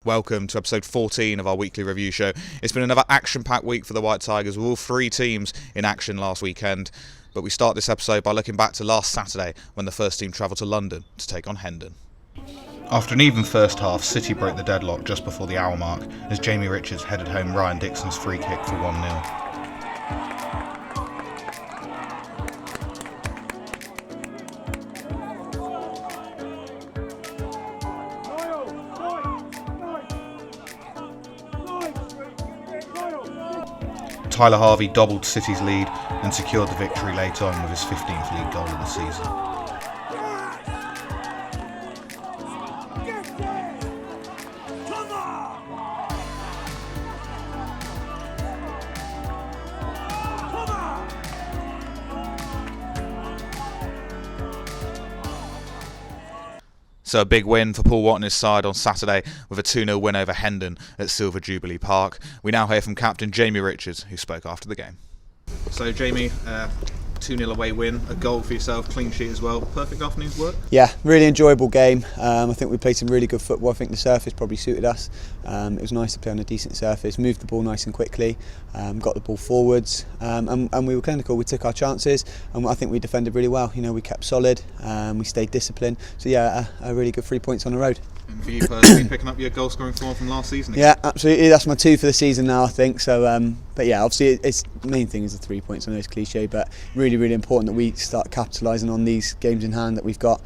Welcome to episode 14 of our weekly review show. It's been another action-packed week for the White Tigers with all three teams in action last weekend. But we start this episode by looking back to last Saturday when the first team travelled to London to take on Hendon. After an even first half, City broke the deadlock just before the hour mark as Jamie Richards headed home Ryan Dixon's free kick for 1-0. Tyler Harvey doubled City's lead and secured the victory late on with his 15th league goal of the season. So a big win for Paul Watt and his side on Saturday with a 2-0 win over Hendon at Silver Jubilee Park. We now hear from captain Jamie Richards, who spoke after the game. So Jamie, 2-0 away win, a goal for yourself, clean sheet as well. Perfect afternoon's work? Yeah, really enjoyable game. I think we played some really good football. I think the surface probably suited us. It was nice to play on a decent surface, moved the ball nice and quickly, got the ball forwards, and we were clinical. We took our chances, and I think we defended really well. You know, we kept solid, we stayed disciplined. So yeah, a really good 3 points on the road. And for you personally, picking up your goal scoring form from last season again? Yeah, absolutely. That's my 2 for the season now, I think. So, but yeah, obviously, the main thing is the 3 points. I know it's cliche, but really, really important that we start capitalising on these games in hand that we've got,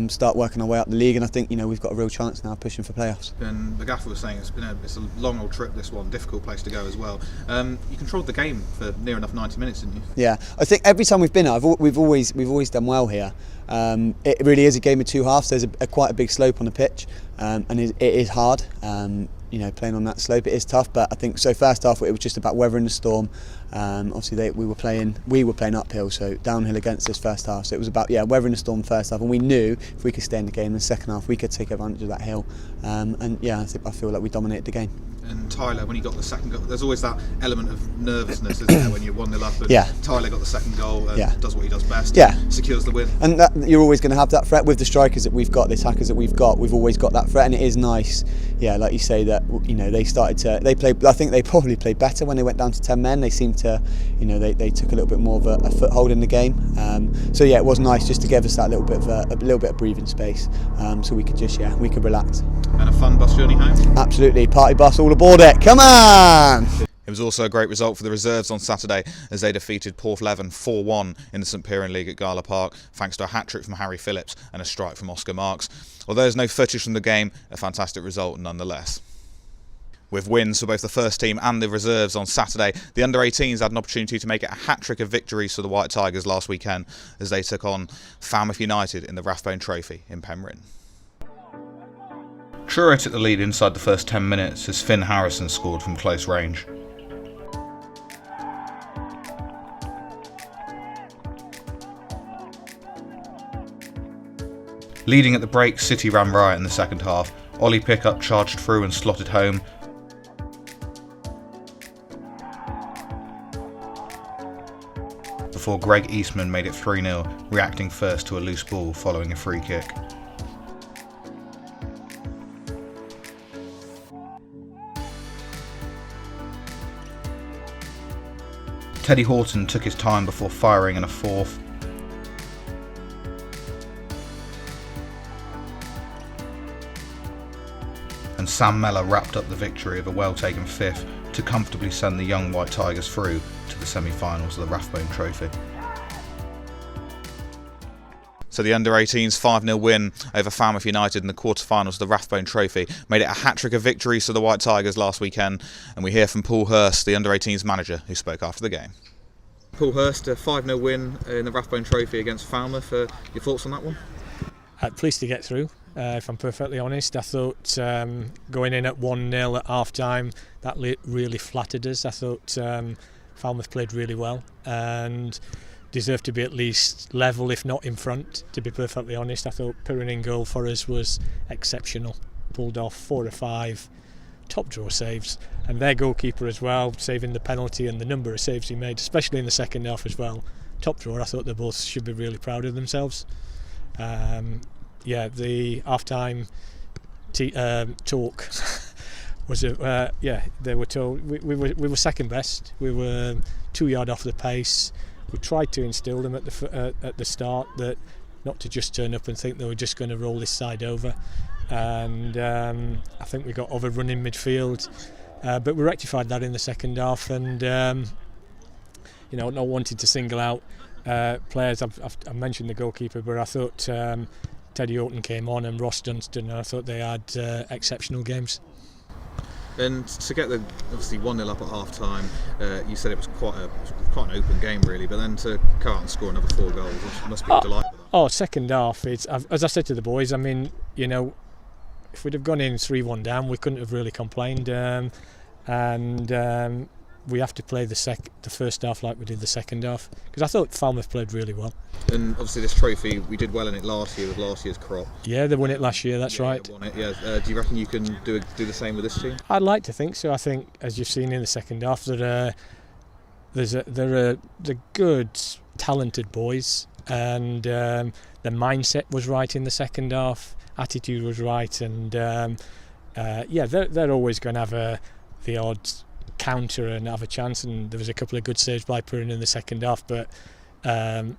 start working our way up the league, and I think we've got a real chance now pushing for playoffs. And the gaffer was saying it's a long old trip, this one, difficult place to go as well. You controlled the game for near enough 90 minutes, didn't you? Yeah, I think every time we've been here, we've always done well here. It really is a game of two halves. There's quite a big slope on the pitch, and it is hard. Playing on that slope, it is tough. But I think so. First half, it was just about weathering the storm. Obviously, we were playing uphill, so downhill against us first half. So it was about weathering the storm first half, and we knew if we could stay in the game in the second half, we could take advantage of that hill. I feel like we dominated the game. And Tyler, when he got the second goal, there's always that element of nervousness, isn't there, when you're 1-0 up and Tyler got the second goal and does what he does best, secures the win. And you're always going to have that threat with the strikers that we've got, the attackers that we've got. We've always got that threat, and it is nice, like you say, that I think they probably played better when they went down to 10 men. They seemed to, they took a little bit more of a foothold in the game. It was nice just to give us that little bit of breathing space, so we could we could relax. And a fun bus journey home? Absolutely, party bus all aboard it, come on! It was also a great result for the reserves on Saturday as they defeated Porthleven 4-1 in the St Piran League at Gala Park, thanks to a hat-trick from Harry Phillips and a strike from Oscar Marks. Although there's no footage from the game, a fantastic result nonetheless. With wins for both the first team and the reserves on Saturday, the under-18s had an opportunity to make it a hat-trick of victories for the White Tigers last weekend as they took on Falmouth United in the Rathbone Trophy in Penryn. Truro took the lead inside the first 10 minutes as Finn Harrison scored from close range. Leading at the break, City ran riot in the second half. Ollie Pickup charged through and slotted home. Before Greg Eastman made it 3-0, reacting first to a loose ball following a free kick. Teddy Horton took his time before firing in a fourth. And Sam Mellor wrapped up the victory of a well-taken fifth to comfortably send the young White Tigers through to the semi-finals of the Rathbone Trophy. So the under-18s 5-0 win over Falmouth United in the quarter-finals of the Rathbone Trophy made it a hat-trick of victories for the White Tigers last weekend, and we hear from Paul Hirst, the under-18s manager, who spoke after the game. Paul Hirst, a 5-0 win in the Rathbone Trophy against Falmouth. Your thoughts on that one? Pleased to get through, if I'm perfectly honest. I thought going in at 1-0 at half-time, that really flattered us. I thought Falmouth played really well and deserved to be at least level, if not in front, to be perfectly honest. I thought Penryn in goal for us was exceptional. Pulled off 4 or 5 top draw saves, and their goalkeeper as well, saving the penalty and the number of saves he made, especially in the second half as well. Top drawer. I thought they both should be really proud of themselves. The half-time talk was they were told we were second best. We were 2 yards off the pace. We tried to instill them at the start that not to just turn up and think they were just going to roll this side over, and I think we got overrun in midfield, but we rectified that in the second half, and not wanting to single out players. I've mentioned the goalkeeper, but I thought Teddy Orton came on and Ross Dunstan, and I thought they had exceptional games. And to get the obviously 1-0 up at half time, you said it was quite an open game really, but then to go out and score another 4 goals must be a delight with that. Oh, second half, it's, as I said to the boys, I mean, if we'd have gone in 3-1 down, we couldn't have really complained, and we have to play the first half like we did the second half, because I thought Falmouth played really well. And obviously this trophy, we did well in it last year with last year's crop. Yeah, they won it last year, that's right. They won it, yeah. Do you reckon you can do the same with this team? I'd like to think so. I think, as you've seen in the second half, that they're good, talented boys, and the mindset was right in the second half, attitude was right, and they're always going to have the odd counter and have a chance, and there was a couple of good saves by Penryn in the second half, but there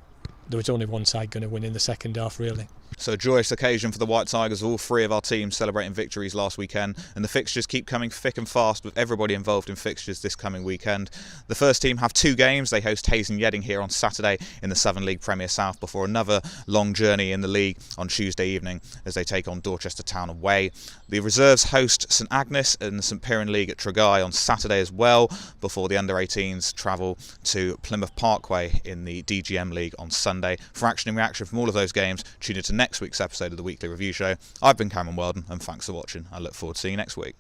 was only one side going to win in the second half really. So a joyous occasion for the White Tigers, all 3 of our teams celebrating victories last weekend, and the fixtures keep coming thick and fast with everybody involved in fixtures this coming weekend. The first team have 2 games. They host Hayes and Yedding here on Saturday in the Southern League Premier South before another long journey in the league on Tuesday evening as they take on Dorchester Town away. The reserves host St Agnes in the St Piran League at Treguy on Saturday as well before the under-18s travel to Plymouth Parkway in the DGM League on Sunday. For action and reaction from all of those games, tune into next week's episode of the Weekly Review Show. I've been Cameron Weldon, and thanks for watching. I look forward to seeing you next week.